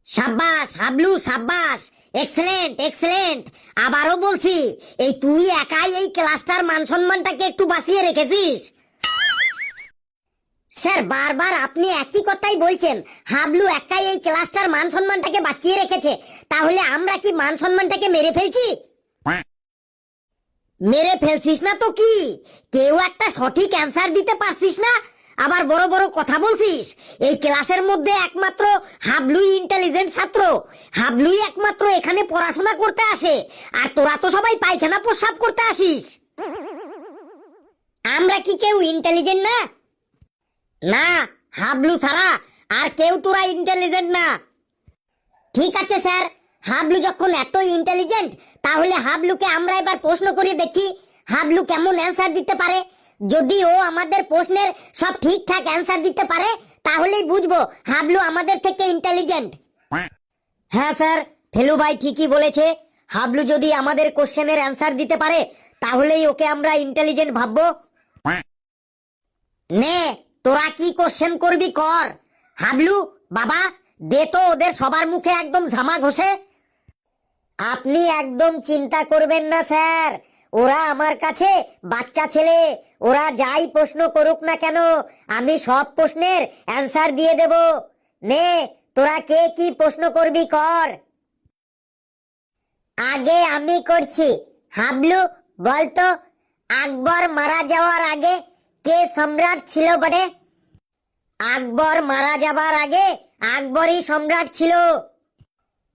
সাব্বাস হাবলু সাব্বাস, excellent excellent. আবারও বলছি, এই তুই একাই এই ক্লাসটার মান সম্মানটাকে একটু বাঁচিয়ে রেখেছিস। স্যার বারবার আপনি একই কথাই বলছেন, হাবলু একাই এই ক্লাসটার মান সম্মানটাকে বাঁচিয়ে রেখেছে। তাহলে আমরা কি মান সম্মানটাকে মেরে ফেলছি? মেরে ফেলছিস না তো কি, কেউ একটা সঠিক অ্যান্সার দিতে পারছিস না, আবার বড় বড় কথা বলছিস। এই ক্লাসের মধ্যে একমাত্র হাবলুই ইন্টেলিজেন্ট ছাত্র, হাবলুই একমাত্র এখানে পড়াশোনা করতে আসে, আর তোরা তো সবাই পায়খানা প্রস্রাব করতে আসিস। আমরা কি কেউ ইন্টেলিজেন্ট না? না, হাবলু ছাড়া আর কেউ তোরা ইন্টেলিজেন্ট না। ঠিক আছে স্যার, হাবলু যখন এত ইন্টেলিজেন্ট, তাহলে হাবলুকে আমরা এবার প্রশ্ন করে দেখি হাবলু কেমন অ্যান্সার দিতে পারে। যদি ও আমাদের প্রশ্নের সব ঠিকঠাক অ্যান্সার দিতে পারে, তাহলেই বুঝবো হাবলু আমাদের থেকে ইন্টেলিজেন্ট। হ্যাঁ স্যার, ফেলু ভাই ঠিকই বলেছে। হাবলু যদি আমাদের কোশ্চেনের অ্যান্সার দিতে পারে, তাহলেই ওকে আমরা ইন্টেলিজেন্ট ভাববো। নে, তোরা কি কোশ্চেন করবি কর। হাবলু বাবা, দে তো ওদের সবার মুখে একদম ঝামা ঘষে। আপনি একদম চিন্তা করবেন না স্যার, ওরা আমার কাছে বাচ্চা ছেলে, ওরা যাই প্রশ্ন করুক না কেন, আমি সব প্রশ্নের অ্যান্সার দিয়ে দেব। নে, তোরা কে কি প্রশ্ন করবি কর। আগে আমি করছি। হাবলু বলতো, আকবর মারা যাওয়ার আগে কে সম্রাট ছিল বটে? আকবর মারা যাবার আগে আকবরই সম্রাট ছিল।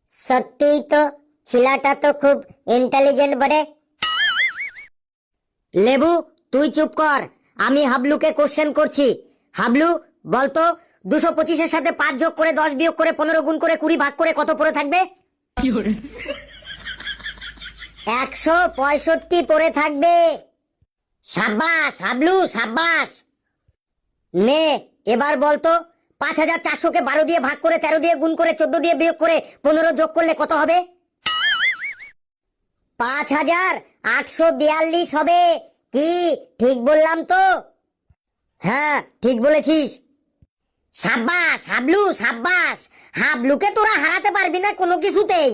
সত্যিই তো, ছেলেটা তো খুব ইন্টেলিজেন্ট বটে। লেবু তুই চুপ কর, আমি হাবলুকে কোশ্চেন করছি। হাবলু বলতো, 225-এর সাথে 5 যোগ করে 10 বিয়োগ করে 15 গুণ করে 20 ভাগ করে কত পড়ে থাকবে? 165 পড়ে থাকবে। সাব্বাস হাবলু সাব্বাস। নে, এবার বলতো, 5400-কে 12 দিয়ে ভাগ করে 13 দিয়ে গুণ করে 14 দিয়ে বিয়োগ করে 15 যোগ করলে কত হবে? 5842 হবে। কি ঠিক বললাম তো? হ্যাঁ ঠিক বলেছিস। সাব্বাস হাবলু সাব্বাস, হাবলুকে তোরা হারাতে পারবি না কোনো কিছুতেই।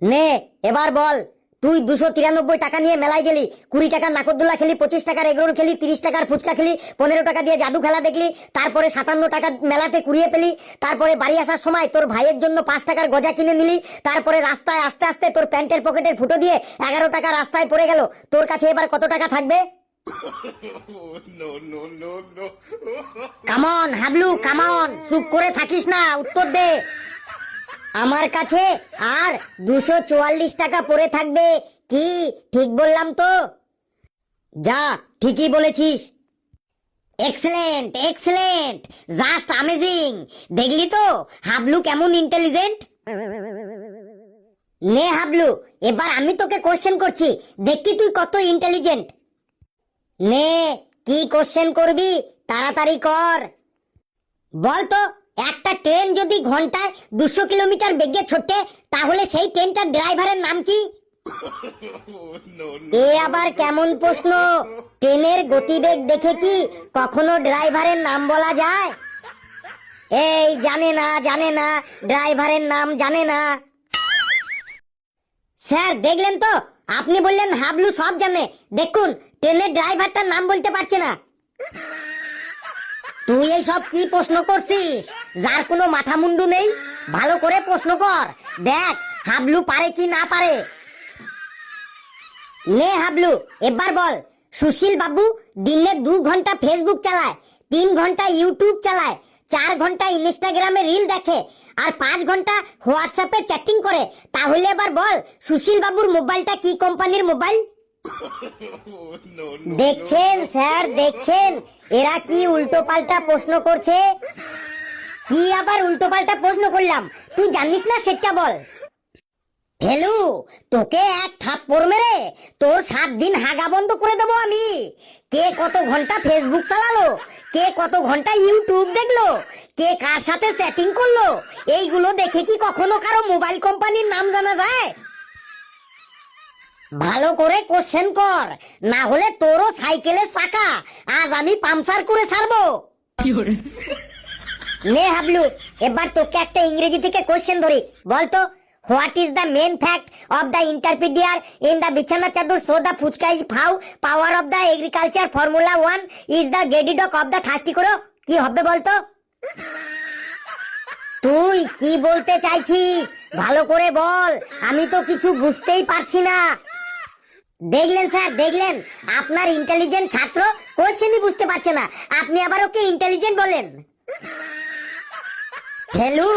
নে, এবার বল, তুই 293 টাকা নিয়ে মেলায় গেলি, 20 টাকার নাকরদোল্লা খেলি, 25 টাকার এগরোল খেলি, 30 টাকার ফুচকা খেলি, 15 টাকা দিয়ে জাদু খেলা দেখলি, তারপরে 57 টাকা মেলাতে কুড়িয়ে পেলি, তারপরে বাড়ি আসার সময় তোর ভাইয়ের জন্য 5 টাকার গজা কিনে নিলি, তারপরে রাস্তায় আস্তে আস্তে তোর প্যান্টের পকেটের ফুটো দিয়ে 11 টাকা রাস্তায় পড়ে গেল। তোর কাছে এবার কত টাকা থাকবে? কামন হাবলু কামন, চুপ করে থাকিস না, উত্তর দে। আমার কাছে আর 244 টাকা পড়ে থাকবে। কি ঠিক বললাম তো? যা, ঠিকই বলেছিস। Excellent excellent, just amazing. দেখলি তো হাবলু কেমন ইন্টেলিজেন্ট। নে হাবলু, এবার আমি তোকে কোশ্চেন করছি, দেখি তুই কত ইন্টেলিজেন্ট। নে, কি কোশ্চেন করবি তাড়াতাড়ি কর। বলতো, একটা ট্রেন যদি ঘন্টায় 200 কিলোমিটার বেগে ছোটে, তাহলে সেই ট্রেনটার ড্রাইভারের নাম কি? এ আবার কেমন প্রশ্ন? ট্রেনের গতিবেগ দেখে কি কখনো ড্রাইভারের নাম বলা যায়? এই জানে না জানে না, ড্রাইভারের নাম জানে না। স্যার দেখলেন তো, আপনি বললেন হাবলু সব জানে, দেখুন ট্রেনের ড্রাইভারটার নাম বলতে পারছে না। তুই এই সব কি প্রশ্ন করছিস, যার কোনো মাথা মুন্ডু নেই? ভালো করে প্রশ্ন কর, দেখ হাবলু পারে কি না পারে। নে হাবলু, এবার বল, সুশীল বাবু দিনে 2 ঘন্টা ফেসবুক চালায়, 3 ঘন্টা ইউটিউব চালায়, 4 ঘন্টা ইনস্টাগ্রামে রিল দেখে, আর 5 ঘন্টা হোয়াটসঅ্যাপে চ্যাটিং করে। তাহলে এবার বল, সুশীল বাবুর মোবাইলটা কি কোম্পানির মোবাইল? দেখছেন স্যার দেখছেন, এরা কি উল্টো পাল্টা প্রশ্ন করছে। কি আবার উল্টো পাল্টা প্রশ্ন করলাম, তুই জানিস না সেটা বল। হেলু, তোকে এক থাপ্পড় মেরে তোর 7 দিন হাগা বন্ধ করে দেবো আমি। কে কত ঘন্টা ফেসবুক চালালো, কে কত ঘন্টা ইউটিউব দেখলো, কে কার সাথে চ্যাটিং করলো, এইগুলো দেখে কি কখনো কারো মোবাইল কোম্পানির নাম জানা যায়? ভালো করে কোশ্চেন কর, না হলে তোরও সাইকেলের চাকা আজ আমি পাংচার করে ছাড়বো। নে হাবলু, এবার তোকে একটা ইংরেজি থেকে কোশ্চেন ধরি, বলতো what is the main fact of the ইন্টারপিডিয়ার ইন দ্য বিছানা চাদর সো দ্য ফুচকা ইজ ফাউ power of the agriculture formula 1 is the গেডিডক অফ দ্য থার্স্টি করো। কি হবে বলতো? তুই কি বলতে চাইছিস ভালো করে বল, আমি তো কিছু বুঝতেই পারছি না। দেখলেন স্যার, দেখলেন আপনার ইন্টেলিজেন্ট ছাত্র কোশ্চেনই বুঝতে পারছে না, আপনি আবার ওকে ইন্টেলিজেন্ট বলেন। হেলু,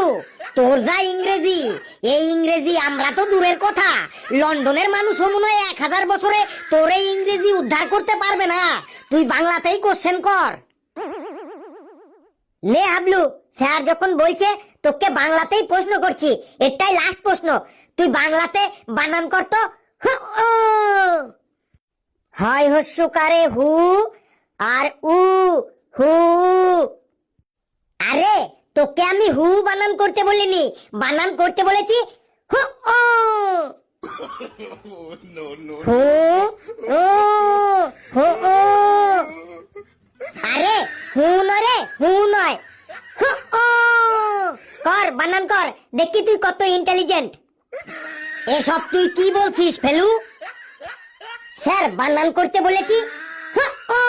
তোর যা ইংরেজি, এই ইংরেজি আমরা তো দূরের কথা, লন্ডনের মানুষ মনে হয় 1000 বছরে তোর এই ইংরেজি উদ্ধার করতে পারবে না। তুই বাংলাতেই কোশ্চেন কর। নে হাবলু, স্যার যখন বলছে তোকে বাংলাতেই প্রশ্ন করছি, এটাই লাস্ট প্রশ্ন, তুই বাংলাতে বানান কর তো। হয় হস্যকারে হু আর উ হু। আরে তোকে আমি হু বানান করতে বলিনি, বানান করতে বলেছি হু ও। হু ও হু ও। আরে হু নরে, হু নয়, হু ও। কর, বানান কর, দেখি তুই কত ইন্টেলিজেন্ট। এসব তুই কি বলছিস ফেলু? স্যার বানান করতে বলেছি হু ও।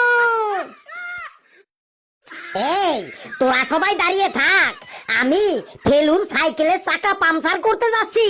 এই তোরা সবাই দাঁড়িয়ে থাক, আমি ফেলুর সাইকেলের চাকা পাংচার করতে যাচ্ছি।